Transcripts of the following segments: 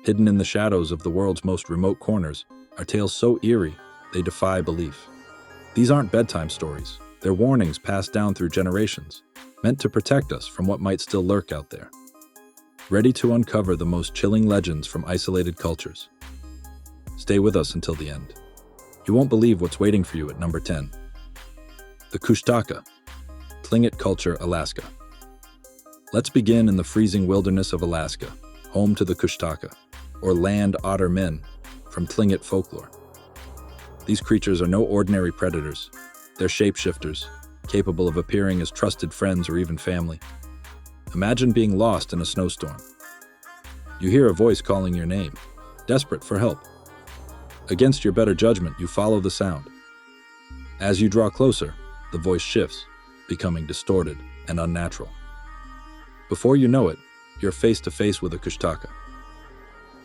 Hidden in the shadows of the world's most remote corners are tales so eerie they defy belief. These aren't bedtime stories. They're warnings passed down through generations, meant to protect us from what might still lurk out there. Ready to uncover the most chilling legends from isolated cultures? Stay with us until the end. You won't believe what's waiting for you at number 10. The Kushtaka, Tlingit culture, Alaska. Let's begin in the freezing wilderness of Alaska, home to the Kushtaka, or land otter men, from Tlingit folklore. These creatures are no ordinary predators. They're shapeshifters, capable of appearing as trusted friends or even family. Imagine being lost in a snowstorm. You hear a voice calling your name, desperate for help. Against your better judgment, you follow the sound. As you draw closer, the voice shifts, becoming distorted and unnatural. Before you know it, you're face to face with a Kushtaka.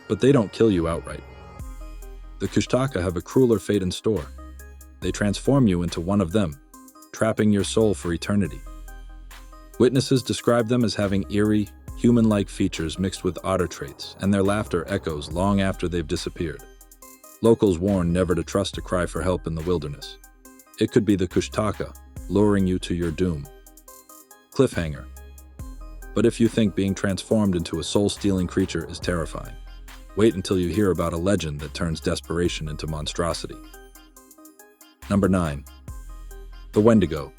But they don't kill you outright. The Kushtaka have a crueler fate in store. They transform you into one of them, trapping your soul for eternity. Witnesses describe them as having eerie, human-like features mixed with otter traits, and their laughter echoes long after they've disappeared. Locals warn never to trust a cry for help in the wilderness. It could be the Kushtaka, luring you to your doom. Cliffhanger. But if you think being transformed into a soul-stealing creature is terrifying, wait until you hear about a legend that turns desperation into monstrosity. Number 9. The Wendigo,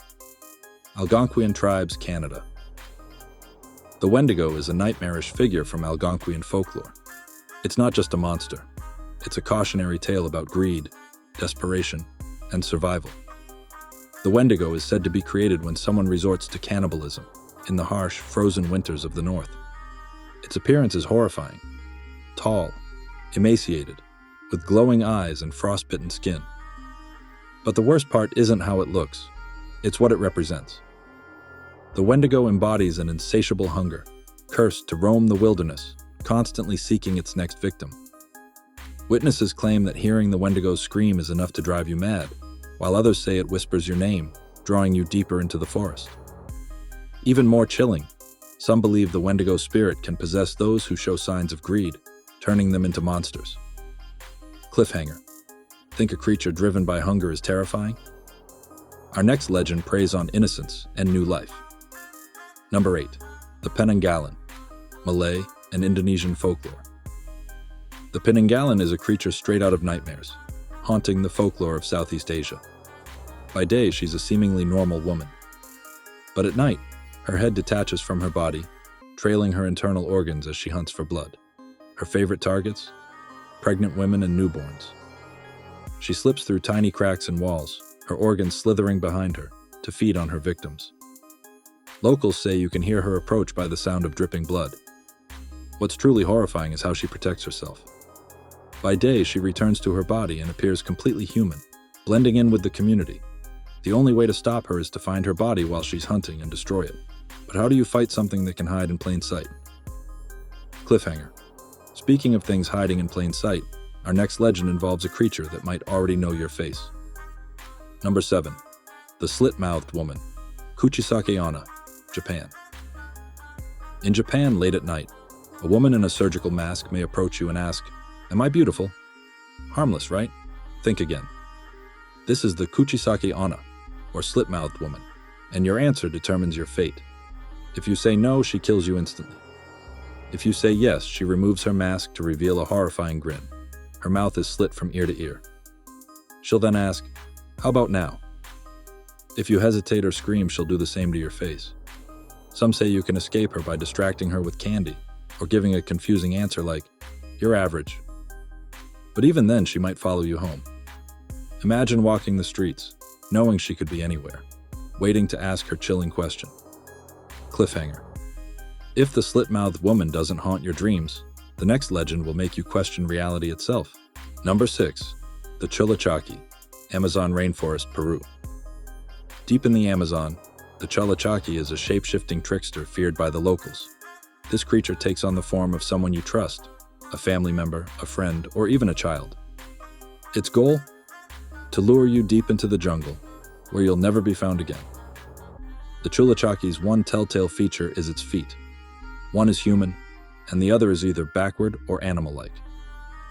Algonquian tribes, Canada. The Wendigo is a nightmarish figure from Algonquian folklore. It's not just a monster. It's a cautionary tale about greed, desperation, and survival. The Wendigo is said to be created when someone resorts to cannibalism in the harsh, frozen winters of the north. Its appearance is horrifying. Tall, emaciated, with glowing eyes and frostbitten skin. But the worst part isn't how it looks. It's what it represents. The Wendigo embodies an insatiable hunger, cursed to roam the wilderness, constantly seeking its next victim. Witnesses claim that hearing the Wendigo's scream is enough to drive you mad, while others say it whispers your name, drawing you deeper into the forest. Even more chilling, some believe the Wendigo spirit can possess those who show signs of greed, turning them into monsters. Cliffhanger. Think a creature driven by hunger is terrifying? Our next legend preys on innocence and new life. Number 8. The Penanggalan, Malay and Indonesian folklore. The Penanggalan is a creature straight out of nightmares, haunting the folklore of Southeast Asia. By day, she's a seemingly normal woman. But at night, her head detaches from her body, trailing her internal organs as she hunts for blood. Her favorite targets? Pregnant women and newborns. She slips through tiny cracks in walls, her organs slithering behind her, to feed on her victims. Locals say you can hear her approach by the sound of dripping blood. What's truly horrifying is how she protects herself. By day, she returns to her body and appears completely human, blending in with the community. The only way to stop her is to find her body while she's hunting and destroy it. But how do you fight something that can hide in plain sight? Cliffhanger. Speaking of things hiding in plain sight, our next legend involves a creature that might already know your face. Number 7. The Slit-Mouthed Woman, Kuchisake Onna, Japan. In Japan, late at night, a woman in a surgical mask may approach you and ask, "Am I beautiful?" Harmless, right? Think again. This is the Kuchisake Onna, or slit-mouthed woman, and your answer determines your fate. If you say no, she kills you instantly. If you say yes, she removes her mask to reveal a horrifying grin. Her mouth is slit from ear to ear. She'll then ask, "How about now?" If you hesitate or scream, she'll do the same to your face. Some say you can escape her by distracting her with candy, or giving a confusing answer like, "You're average." But even then, she might follow you home. Imagine walking the streets, knowing she could be anywhere, waiting to ask her chilling question. Cliffhanger. If the slit-mouthed woman doesn't haunt your dreams, the next legend will make you question reality itself. Number 6. The Chulachaki, Amazon rainforest, Peru. Deep in the Amazon, the Chulachaki is a shape-shifting trickster feared by the locals. This creature takes on the form of someone you trust, a family member, a friend, or even a child. Its goal? To lure you deep into the jungle, where you'll never be found again. The Chulachaki's one telltale feature is its feet. One is human, and the other is either backward or animal-like.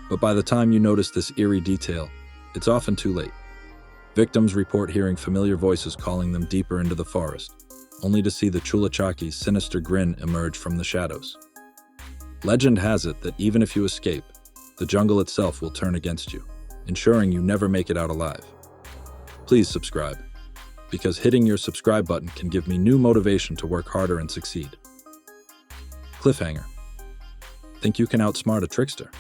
But by the time you notice this eerie detail, it's often too late. Victims report hearing familiar voices calling them deeper into the forest, only to see the Chulachaki's sinister grin emerge from the shadows. Legend has it that even if you escape, the jungle itself will turn against you, ensuring you never make it out alive. Please subscribe, because hitting your subscribe button can give me new motivation to work harder and succeed. Cliffhanger. Think you can outsmart a trickster?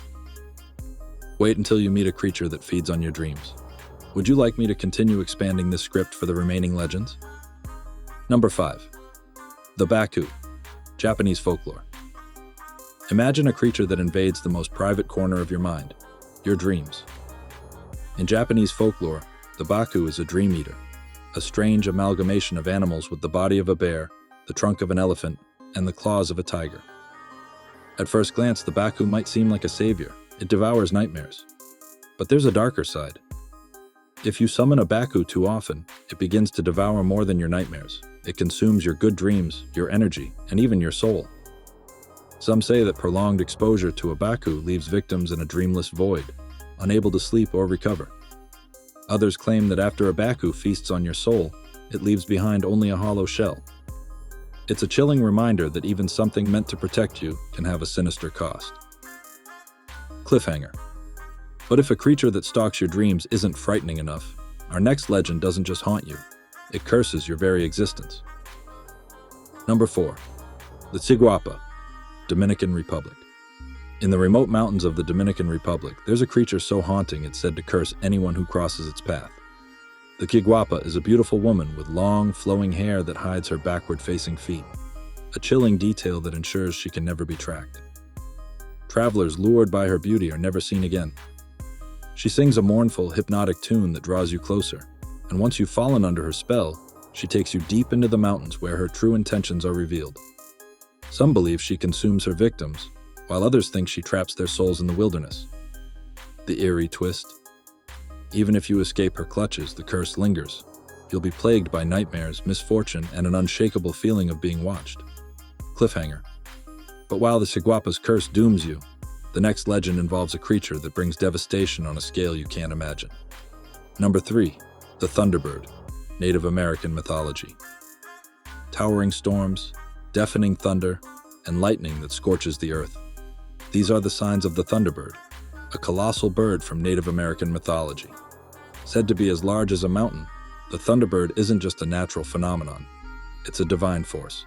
Wait until you meet a creature that feeds on your dreams. Would you like me to continue expanding this script for the remaining legends? Number 5. The Baku, Japanese folklore. Imagine a creature that invades the most private corner of your mind, your dreams. In Japanese folklore, the Baku is a dream eater, a strange amalgamation of animals with the body of a bear, the trunk of an elephant, and the claws of a tiger. At first glance, the Baku might seem like a savior. It devours nightmares. But there's a darker side. If you summon a Baku too often, it begins to devour more than your nightmares. It consumes your good dreams, your energy, and even your soul. Some say that prolonged exposure to a Baku leaves victims in a dreamless void, unable to sleep or recover. Others claim that after a Baku feasts on your soul, it leaves behind only a hollow shell. It's a chilling reminder that even something meant to protect you can have a sinister cost. Cliffhanger. But if a creature that stalks your dreams isn't frightening enough, our next legend doesn't just haunt you, it curses your very existence. Number 4. The Chiguapa, Dominican Republic. In the remote mountains of the Dominican Republic, there's a creature so haunting it's said to curse anyone who crosses its path. The Chiguapa is a beautiful woman with long, flowing hair that hides her backward-facing feet, a chilling detail that ensures she can never be tracked. Travelers lured by her beauty are never seen again. She sings a mournful, hypnotic tune that draws you closer, and once you've fallen under her spell, she takes you deep into the mountains where her true intentions are revealed. Some believe she consumes her victims, while others think she traps their souls in the wilderness. The eerie twist. Even if you escape her clutches, the curse lingers. You'll be plagued by nightmares, misfortune, and an unshakable feeling of being watched. Cliffhanger. But while the Chiguapa's curse dooms you, the next legend involves a creature that brings devastation on a scale you can't imagine. Number 3. The Thunderbird, Native American mythology. Towering storms, deafening thunder, and lightning that scorches the earth. These are the signs of the Thunderbird, a colossal bird from Native American mythology. Said to be as large as a mountain, the Thunderbird isn't just a natural phenomenon, it's a divine force.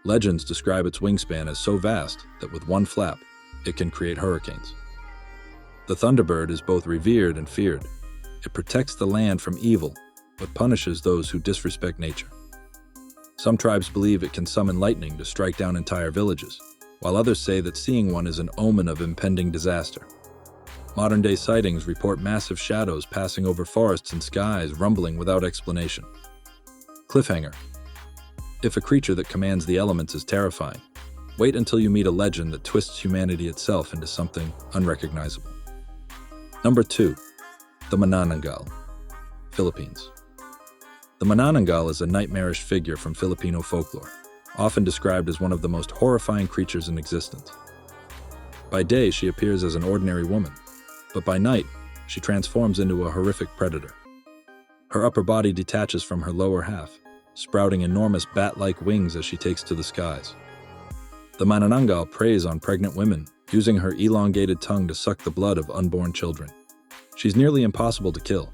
Legends describe its wingspan as so vast that with one flap, it can create hurricanes. The Thunderbird is both revered and feared. It protects the land from evil, but punishes those who disrespect nature. Some tribes believe it can summon lightning to strike down entire villages, while others say that seeing one is an omen of impending disaster. Modern-day sightings report massive shadows passing over forests and skies, rumbling without explanation. Cliffhanger. If a creature that commands the elements is terrifying, wait until you meet a legend that twists humanity itself into something unrecognizable. Number 2. The Manananggal, Philippines. The Manananggal is a nightmarish figure from Filipino folklore, often described as one of the most horrifying creatures in existence. By day, she appears as an ordinary woman, but by night, she transforms into a horrific predator. Her upper body detaches from her lower half, sprouting enormous bat-like wings as she takes to the skies. The Manananggal preys on pregnant women, using her elongated tongue to suck the blood of unborn children. She's nearly impossible to kill.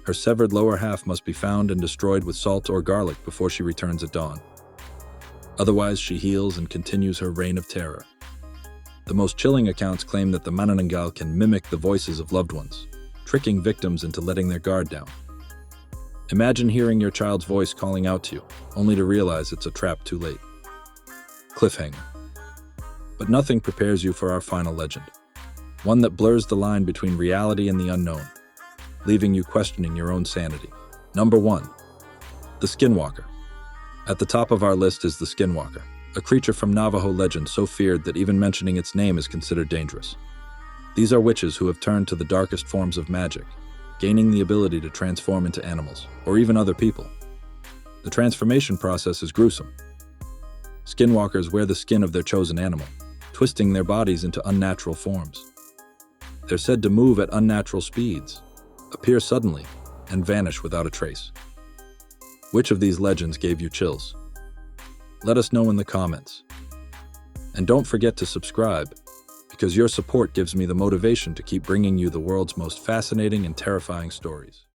Her severed lower half must be found and destroyed with salt or garlic before she returns at dawn. Otherwise, she heals and continues her reign of terror. The most chilling accounts claim that the Manananggal can mimic the voices of loved ones, tricking victims into letting their guard down. Imagine hearing your child's voice calling out to you, only to realize it's a trap too late. Cliffhanger. But nothing prepares you for our final legend, one that blurs the line between reality and the unknown, leaving you questioning your own sanity. Number 1. The Skinwalker. At the top of our list is the Skinwalker, a creature from Navajo legend so feared that even mentioning its name is considered dangerous. These are witches who have turned to the darkest forms of magic, gaining the ability to transform into animals, or even other people. The transformation process is gruesome. Skinwalkers wear the skin of their chosen animal, twisting their bodies into unnatural forms. They're said to move at unnatural speeds, appear suddenly, and vanish without a trace. Which of these legends gave you chills? Let us know in the comments. And don't forget to subscribe, because your support gives me the motivation to keep bringing you the world's most fascinating and terrifying stories.